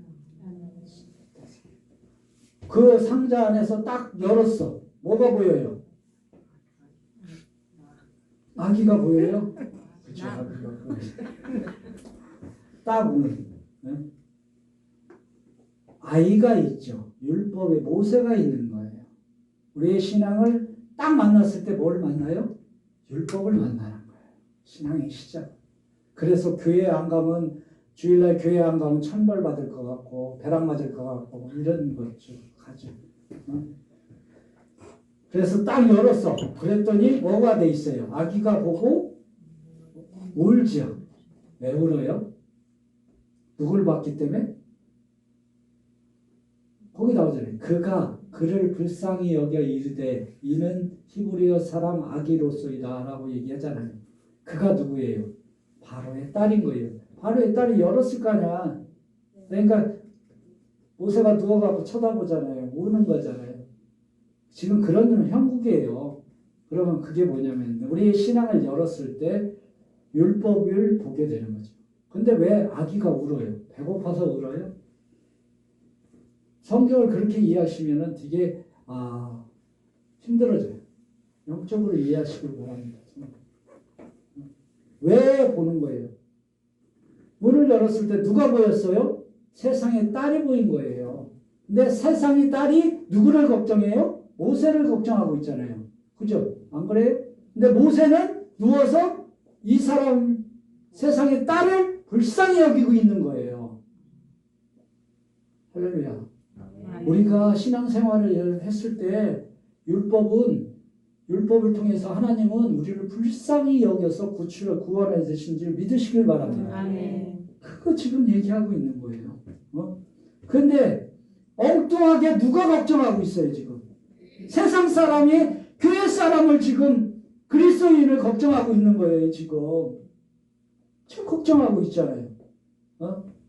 그 상자 안에서 딱 열었어. 뭐가 보여요? 아기가 보여요? 그렇죠. 아기가 보여요. 딱 오늘 아이가 있죠. 율법에 모세가 있는 거예요. 우리의 신앙을 딱 만났을 때 뭘 만나요? 율법을 만나는 거예요. 신앙의 시작. 그래서 교회 안 가면 주일날 교회 안 가면 천벌 받을 것 같고 벼락 맞을 것 같고 이런 거죠. 가죠. 그래서 딱 열었어. 그랬더니 뭐가 돼 있어요? 아기가 보고 울지요. 왜 울어요? 누굴 봤기 때문에? 거기 나오잖아요. 그가 그를 불쌍히 여겨 이르되 이는 히브리어 사람 아기로소이다 라고 얘기하잖아요. 그가 누구예요? 바로의 딸인 거예요. 바로의 딸이 열었을 거 아니야. 그러니까 모세가 누워갖고 쳐다보잖아요. 우는 거잖아요. 지금 그런 놈은 형국이에요. 그러면 그게 뭐냐면 우리의 신앙을 열었을 때 율법을 보게 되는 거죠. 근데 왜 아기가 울어요? 배고파서 울어요? 성경을 그렇게 이해하시면은 되게 힘들어져요. 영적으로 이해하시길 바랍니다. 왜 보는 거예요? 문을 열었을 때 누가 보였어요? 세상의 딸이 보인 거예요. 근데 세상의 딸이 누구를 걱정해요? 모세를 걱정하고 있잖아요. 그죠? 안 그래요? 근데 모세는 누워서 이 사람 세상의 딸을 불쌍히 여기고 있는 거예요. 할렐루야. 우리가 신앙생활을 했을 때 율법을 통해서 하나님은 우리를 불쌍히 여겨서 구원해 주신 줄 믿으시길 바랍니다. 아멘. 그거 지금 얘기하고 있는 거예요. 근데 엉뚱하게 누가 걱정하고 있어요 지금? 세상 사람이 교회 사람을 지금 그리스도인을 걱정하고 있는 거예요 지금. 지금 걱정하고 있잖아요.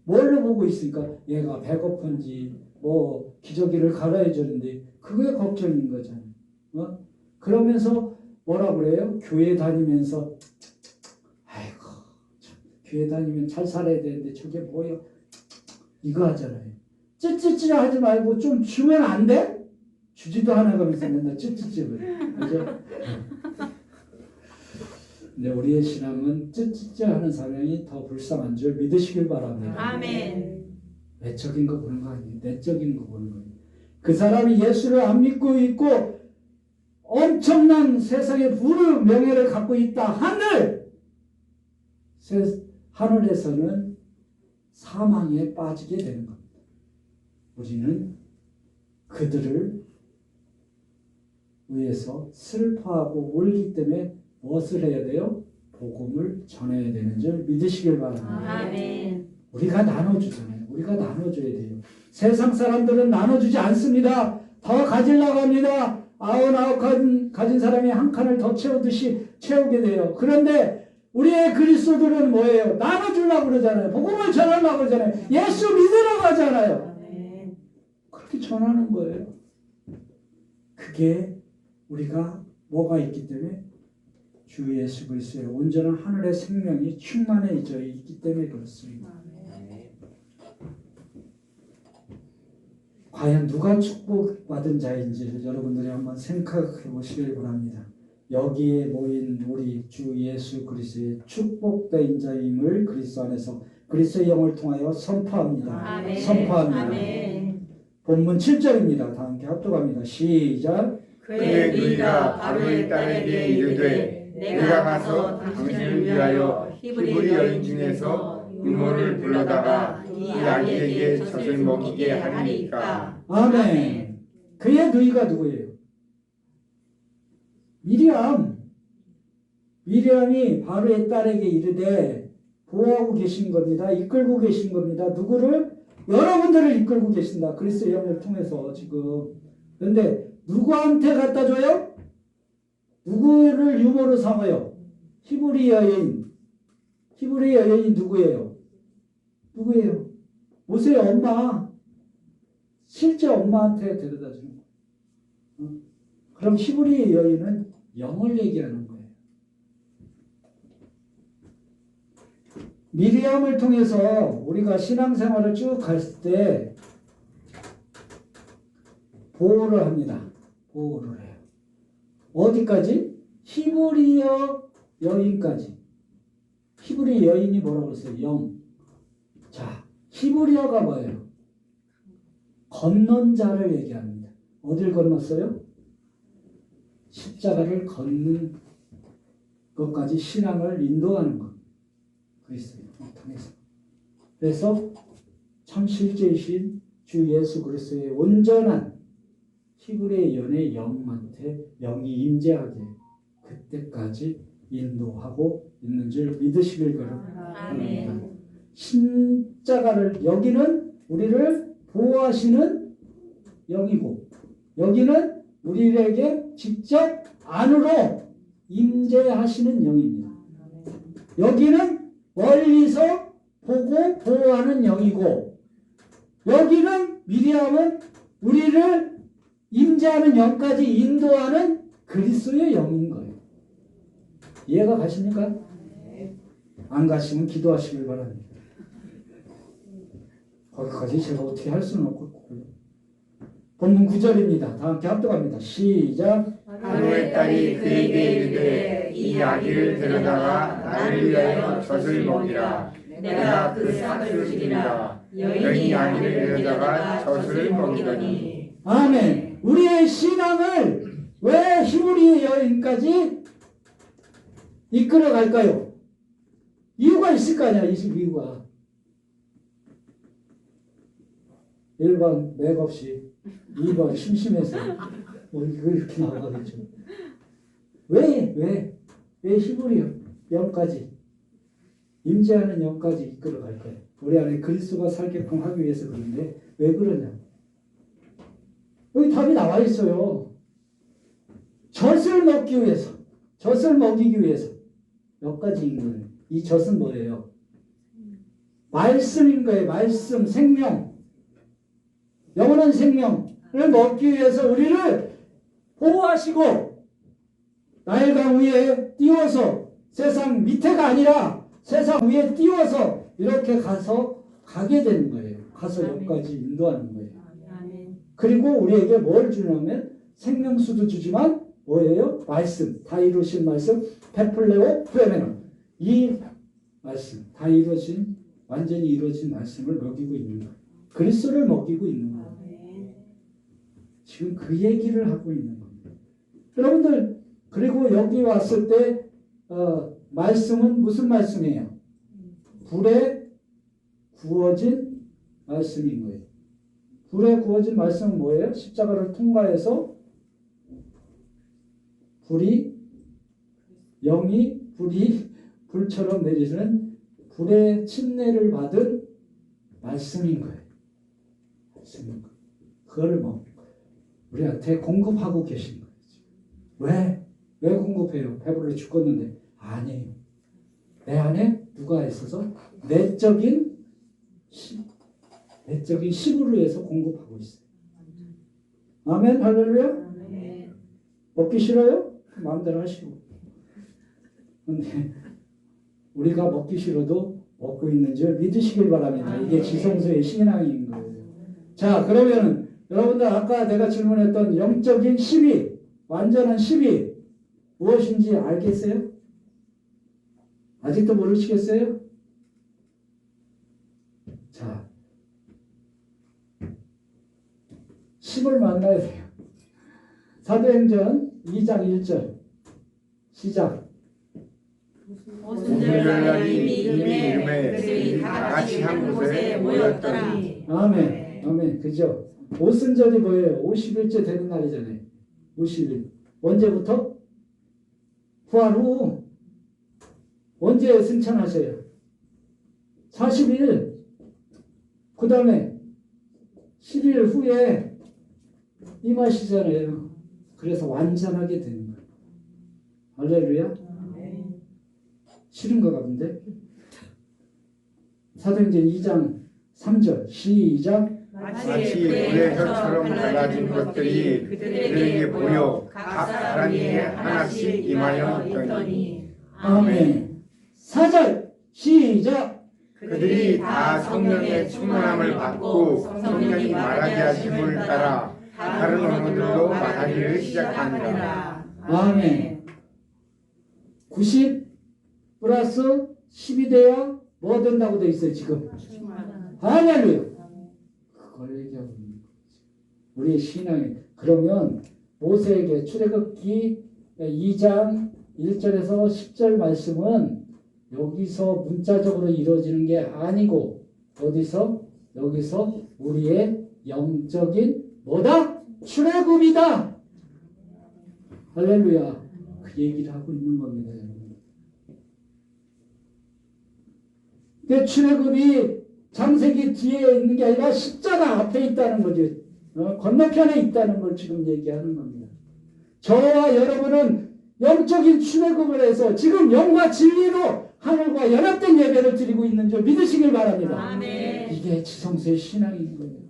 뭘로 보고 있으니까 얘가 배고픈지 뭐 기저귀를 갈아야 주는데 그게 걱정인 거잖아요. 그러면서 뭐라 그래요? 교회 다니면서 아이고 교회 다니면 잘 살아야 되는데 저게 뭐예요? 이거 하잖아요. 찌찌찌 하지 말고 좀 주면 안 돼? 주지도 않아 가면서 맨날 찌찌찌를. 그죠? 근데 우리의 신앙은 찌찌찌 하는 사람이 더 불쌍한 줄 믿으시길 바랍니다. 아멘. 외적인 거 보는 거 아니에요. 내적인 거 보는 거예요. 그 사람이 예수를 안 믿고 있고 엄청난 세상의 부를 명예를 갖고 있다 한들 하늘에서는 사망에 빠지게 되는 겁니다. 우리는 그들을 위해서 슬퍼하고 울기 때문에 무엇을 해야 돼요? 복음을 전해야 되는 줄 믿으시길 바랍니다. 아멘. 우리가 나눠주잖아요. 우리가 나눠줘야 돼요. 세상 사람들은 나눠주지 않습니다. 더 가지려고 합니다. 99칸 가진 사람이 한 칸을 더 채우듯이 채우게 돼요. 그런데 우리의 그리스도들은 뭐예요? 나눠주려고 그러잖아요. 복음을 전하려고 그러잖아요. 예수 믿으려고 하잖아요. 아멘. 그렇게 전하는 거예요. 그게 우리가 뭐가 있기 때문에 주 예수 그리스도의 온전한 하늘의 생명이 충만해져 있기 때문에 그렇습니다. 과연 누가 축복받은 자인지를 여러분들이 한번 생각해 보시길 바랍니다. 여기에 모인 우리 주 예수 그리스도의 축복된 자임을 그리스도 안에서 그리스도의 영을 통하여 선포합니다. 아멘. 선포합니다. 아멘. 본문 7절입니다. 다 함께 합독합니다. 시작. 그의 누이가 바로의 딸에게 이르되 내가 가서 당신을 위하여 히브리 여인 중에서 부모를 불러다가 이 아이에게 젖을 먹이게 하리니까. 아멘. 그의 누이가 누구예요? 미리암이 바로의 딸에게 이르되 보호하고 계신 겁니다. 이끌고 계신 겁니다. 누구를? 여러분들을 이끌고 계신다. 그리스도의 영을 통해서 지금. 그런데 누구한테 갖다 줘요? 누구를 유모로 삼아요? 히브리 여인. 히브리 여인이 누구예요? 모세의 엄마. 실제 엄마한테 데려다 주는 거예요. 그럼 히브리 여인은 영을 얘기하는 거예요. 미리암을 통해서 우리가 신앙생활을 쭉 갔을 때 보호를 합니다. 보호를 해요. 어디까지? 히브리어 여인까지. 히브리 여인이 뭐라고 그랬어요? 영. 자, 히브리어가 뭐예요? 건넌 자를 얘기합니다. 어딜 건넜어요? 십자가를 걷는 것까지 신앙을 인도하는 것. 그리스도의 영을 통해서. 그래서 참 실제이신 주 예수 그리스도의 온전한 히브리의 연의 영한테 영이 임재하게 그때까지 인도하고 있는 줄 믿으시길 바랍니다. 십자가를 여기는 우리를 보호하시는 영이고 여기는 우리에게 직접 안으로 임재하시는 영입니다. 여기는 멀리서 보고 보호하는 영이고 여기는 미리암은 우리를 임재하는 영까지 인도하는 그리스도의 영인 거예요. 이해가 가십니까? 안 가시면 기도하시길 바랍니다. 거기까지 제가 어떻게 할 수는 없고 본문 9절입니다. 다 함께 합독합니다. 시작. 하루의 딸이 그에게 이르되 이 아기를 데려다가 나를 위하여 젖을 먹이라. 내가 그 삭을 줄이라. 여인이 아기를 데려다가 젖을 먹이더니. 아멘. 우리의 신앙을 왜 히브리 여인까지 이끌어 갈까요? 이유가 있을 거 아니야. 이 이유가. 1번 맥없이 2번 심심해서 이거 이렇게 나오겠죠. 왜 히브리 영까지 임재하는 영까지 이끌어 갈 거예요. 우리 안에 그리스도가 살게끔 하기 위해서 그런데 왜 그러냐? 여기 답이 나와 있어요. 젖을 먹기 위해서, 젖을 먹이기 위해서 몇 가지인 거예요. 이 젖은 뭐예요? 말씀인 거예요. 말씀, 생명. 영원한 생명을 먹기 위해서 우리를 보호하시고 나일강 위에 띄워서 세상 밑에가 아니라 세상 위에 띄워서 이렇게 가게 되는 거예요. 가서 여기까지 인도하는 거예요. 그리고 우리에게 뭘 주냐면 생명수도 주지만 뭐예요? 말씀, 다 이루신 말씀, 페플레오 프레메논. 이 말씀, 다 이루어진, 완전히 이루어진 말씀을 먹이고 있는 거예요. 그리스도를 먹이고 있는 거예요. 지금 그 얘기를 하고 있는 겁니다. 여러분들, 그리고 여기 왔을 때 말씀은 무슨 말씀이에요? 불에 구워진 말씀인 거예요. 불에 구워진 말씀은 뭐예요? 십자가를 통과해서 영이 불처럼 내리는 불의 침례를 받은 말씀인 거예요. 말씀인 거예요. 그거를 우리한테 공급하고 계신 거예요. 왜 공급해요? 배불러 죽겠는데. 아니에요. 내 안에 누가 있어서 내적인 식으로 해서 공급하고 있어요. 아멘, 할렐루야. 먹기 싫어요? 마음대로 하시고. 근데 우리가 먹기 싫어도 먹고 있는 줄 믿으시길 바랍니다. 이게 지성소의 신앙인 거예요. 자, 그러면 여러분들 아까 내가 질문했던 영적인 12, 완전한 12 무엇인지 알겠어요? 아직도 모르시겠어요? 자, 10을 만나야 돼요. 사도행전 2장 1절 시작. 오순절날 이미 이름에 그들이 다 같이 한 곳에 모였더니. 아멘. 아멘. 그죠? 오순절이 뭐예요? 50일째 되는 날이잖아요. 50일. 언제부터? 부활 후. 언제 승천하셔요? 40일. 그 다음에 10일 후에 임하시잖아요. 그래서 완전하게 되는 거예요. 할렐루야. 싫은가 본데? 사도행전 2장 3절 시작. 마치 불의 혀처럼 갈라진 것들이 그들에게 보여 각 사람에게 하나씩 임하여 있더니. 아멘. 4절 시작. 그들이 다 성령의 충만함을 받고 성령이 말하게 하심을 따라 다른 언어들로 말하기를 시작하니라. 아멘. 90 플러스 10이 돼야 뭐 된다고 돼 있어요 지금? 할렐루야. 그걸 얘기하고 있는 거지. 우리의 신앙이. 그러면 모세에게 출애굽기 2장 1절에서 10절 말씀은 여기서 문자적으로 이루어지는 게 아니고 어디서? 여기서 우리의 영적인 뭐다? 출애굽이다. 할렐루야. 그 얘기를 하고 있는 겁니다. 여러분. 그 출애굽이 창세기 뒤에 있는 게 아니라 십자가 앞에 있다는 거죠. 건너편에 있다는 걸 지금 얘기하는 겁니다. 저와 여러분은 영적인 출애굽을 해서 지금 영과 진리로 하늘과 연합된 예배를 드리고 있는 줄 믿으시길 바랍니다. 아멘. 이게 지성소의 신앙인 거예요.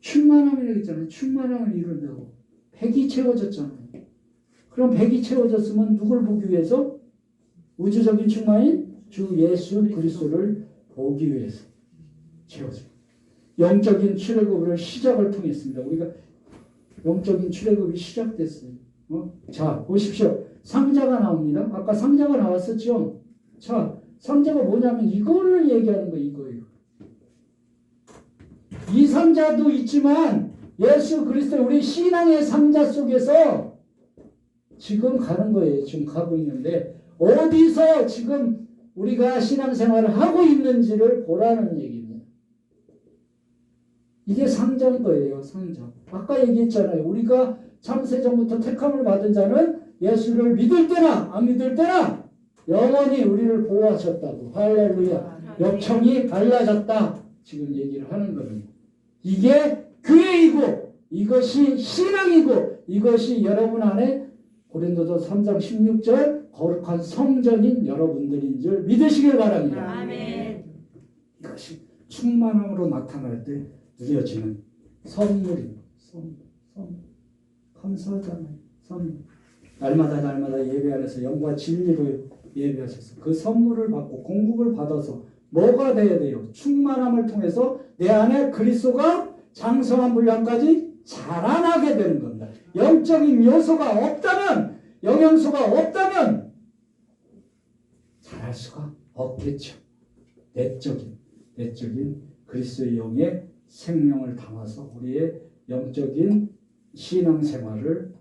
충만함이라고 했잖아요. 충만함을 이룬다고. 백이 채워졌잖아요. 그럼 백이 채워졌으면 누굴 보기 위해서? 우주적인 충만인 주 예수 그리스도를 보기 위해서 채워져. 영적인 출애굽을 시작을 통했습니다. 우리가 영적인 출애굽이 시작됐어요. 자, 보십시오. 상자가 나옵니다. 아까 상자가 나왔었죠? 자, 상자가 뭐냐면 이거를 얘기하는 거예요. 이거예요. 이 상자도 있지만 예수 그리스도 우리 신앙의 상자 속에서 지금 가는 거예요. 지금 가고 있는데 어디서 지금 우리가 신앙생활을 하고 있는지를 보라는 얘기입니다. 이게 상자인 거예요. 상자. 아까 얘기했잖아요. 우리가 창세전부터 택함을 받은 자는 예수를 믿을 때나 안 믿을 때나 영원히 우리를 보호하셨다고. 할렐루야. 역청이 갈라졌다. 지금 얘기를 하는 겁니다. 이게 교회이고 이것이 신앙이고 이것이 여러분 안에 고린도서 3장 16절 거룩한 성전인 여러분들인 줄 믿으시길 바랍니다. 아멘. 이것이 충만함으로 나타날 때 누려지는 선물입니다. 선물. 감사하잖아요. 선물. 날마다 예배 안에서 영과 진리로 예배하셔서 그 선물을 받고 공급을 받아서 뭐가 돼야 돼요? 충만함을 통해서 내 안에 그리스도가 장성한 분량까지 자라나게 되는 겁니다. 영적인 요소가 없다면, 영양소가 없다면 자랄 수가 없겠죠. 내적인 그리스도의 영의 생명을 담아서 우리의 영적인 신앙생활을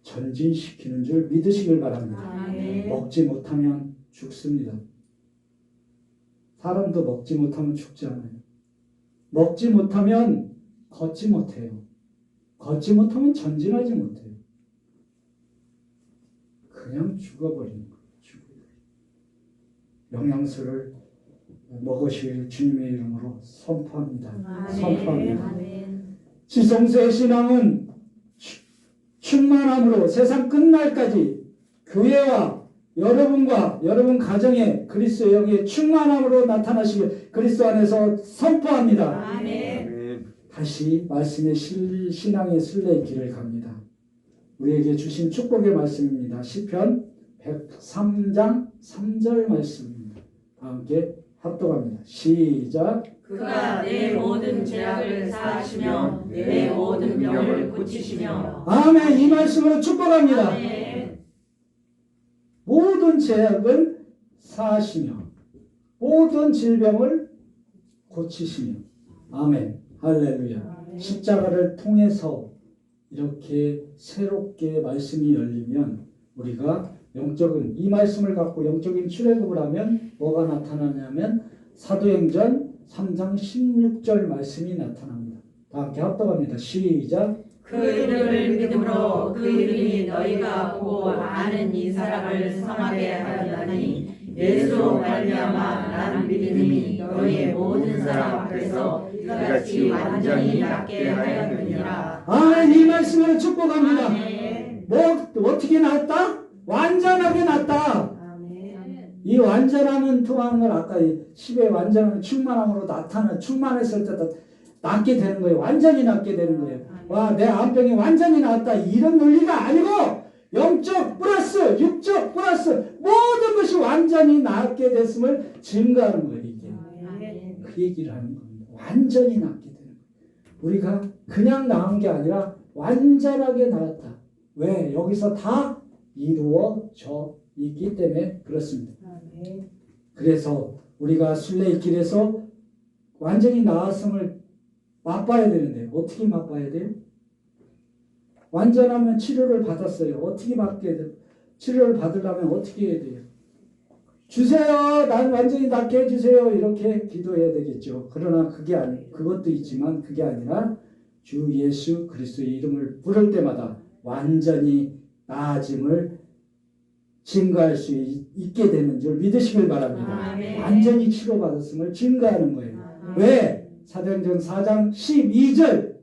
전진시키는 줄 믿으시길 바랍니다. 아멘. 먹지 못하면 죽습니다. 사람도 먹지 못하면 죽지 않아요. 먹지 못하면 걷지 못해요. 걷지 못하면 전진하지 못해요. 그냥 죽어버리는 거예요. 영양소를 먹으실 주님의 이름으로 선포합니다. 선포합니다. 지성소의 신앙은 충만함으로 세상 끝날까지 교회와 여러분과 여러분 가정에 그리스도의 영의 충만함으로 나타나시길 그리스도 안에서 선포합니다. 아멘. 다시 말씀의 신앙의 순례의 길을 갑니다. 우리에게 주신 축복의 말씀입니다. 시편 103장 3절 말씀입니다. 함께 합독합니다. 시작. 그가 내 모든 죄악을 사하시며 내 모든 병을 고치시며. 아멘. 이 말씀으로 축복합니다. 아멘. 모든 죄악을 사하시며 모든 질병을 고치시며. 아멘. 할렐루야. 십자가를 통해서 이렇게 새롭게 말씀이 열리면 우리가 영적인 이 말씀을 갖고 영적인 출애굽을 하면 뭐가 나타나냐면 사도행전 3장 16절 말씀이 나타납니다. 다 함께 합독합니다. 시작. 그 이름을 믿음으로 그 이름이 너희가 보고 아는 이 사람을 성하게 하였나니 예수로 말미암아 나는 믿음이 너희의 모든 사람 앞에서 이같이 완전히 낫게 하였느니라. 이 말씀을 축복합니다. 아멘. 뭐 어떻게 낫다? 완전하게 낫다. 아멘. 이 완전함은 통하는 걸 아까 10의 완전함은 충만함으로 충만했을 때 낫게 되는 거예요. 완전히 낫게 되는 거예요. 와, 내 암병이 완전히 낫다. 이런 논리가 아니고 영적 플러스 육적 플러스 모든 것이 완전히 낫게 됐음을 증거하는 거예요. 이게. 아멘. 그 얘기를 하는 겁니다. 완전히 낫게 되는 거예요. 우리가 그냥 나은 게 아니라 완전하게 나았다. 왜? 여기서 다 이루어져 있기 때문에 그렇습니다. 아멘. 그래서 우리가 순례의 길에서 완전히 나았음을 맛봐야 되는데 어떻게 맛봐야 돼요? 완전하면 치료를 받았어요. 어떻게 받게 돼요? 치료를 받으려면 어떻게 해야 돼요? 주세요. 난 완전히 낫게 해주세요. 이렇게 기도해야 되겠죠. 그러나 그것도 있지만 그게 아니라 주 예수 그리스도의 이름을 부를 때마다 완전히 나아짐을 증거할 수 있게 되는 줄 믿으시길 바랍니다. 아멘. 완전히 치료받았음을 증거하는 거예요. 왜? 사도행전 4장 12절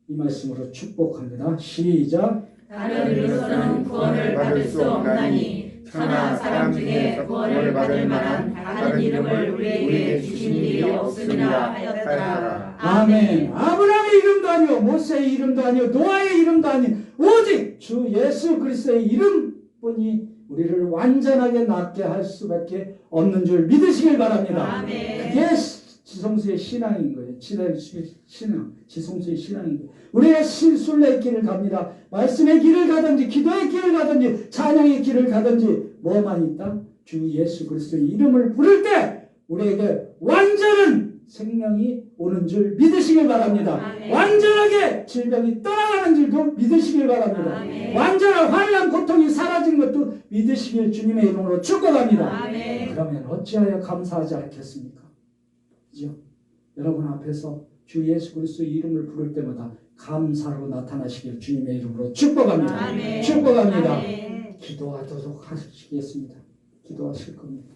이 말씀으로 축복합니다. 시작. 다른 이로서는 구원을 받을 수 없나니 천하 사람 중에 구원을 받을 만한 다른 이름을 우리에게 주신 일이 없음이라 하였더라. 아멘. 아브라함의 이름도 아니요 모세의 이름도 아니요 노아의 이름도 아니요 오직 주 예수 그리스도의 이름뿐이 우리를 완전하게 낫게 할 수밖에 없는 줄 믿으시길 바랍니다. 아멘. 그게 지성수의 신앙인 거예요. 지성수의 신앙인 거예요. 우리가 순례의 길을 갑니다. 말씀의 길을 가든지 기도의 길을 가든지 찬양의 길을 가든지 뭐만 있다? 주 예수 그리스도의 이름을 부를 때 우리에게 완전한 생명이 오는 줄 믿으시길 바랍니다. 아멘. 완전하게 질병이 떠나가는 줄도 믿으시길 바랍니다. 아멘. 완전한 환난 고통이 사라진 것도 믿으시길 주님의 이름으로 축복합니다. 아멘. 그러면 어찌하여 감사하지 않겠습니까? 그죠? 여러분 앞에서 주 예수 그리스도의 이름을 부를 때마다 감사로 나타나시길 주님의 이름으로 축복합니다. 아멘. 축복합니다. 아멘. 기도하도록 하시겠습니다. 기도하실 겁니다.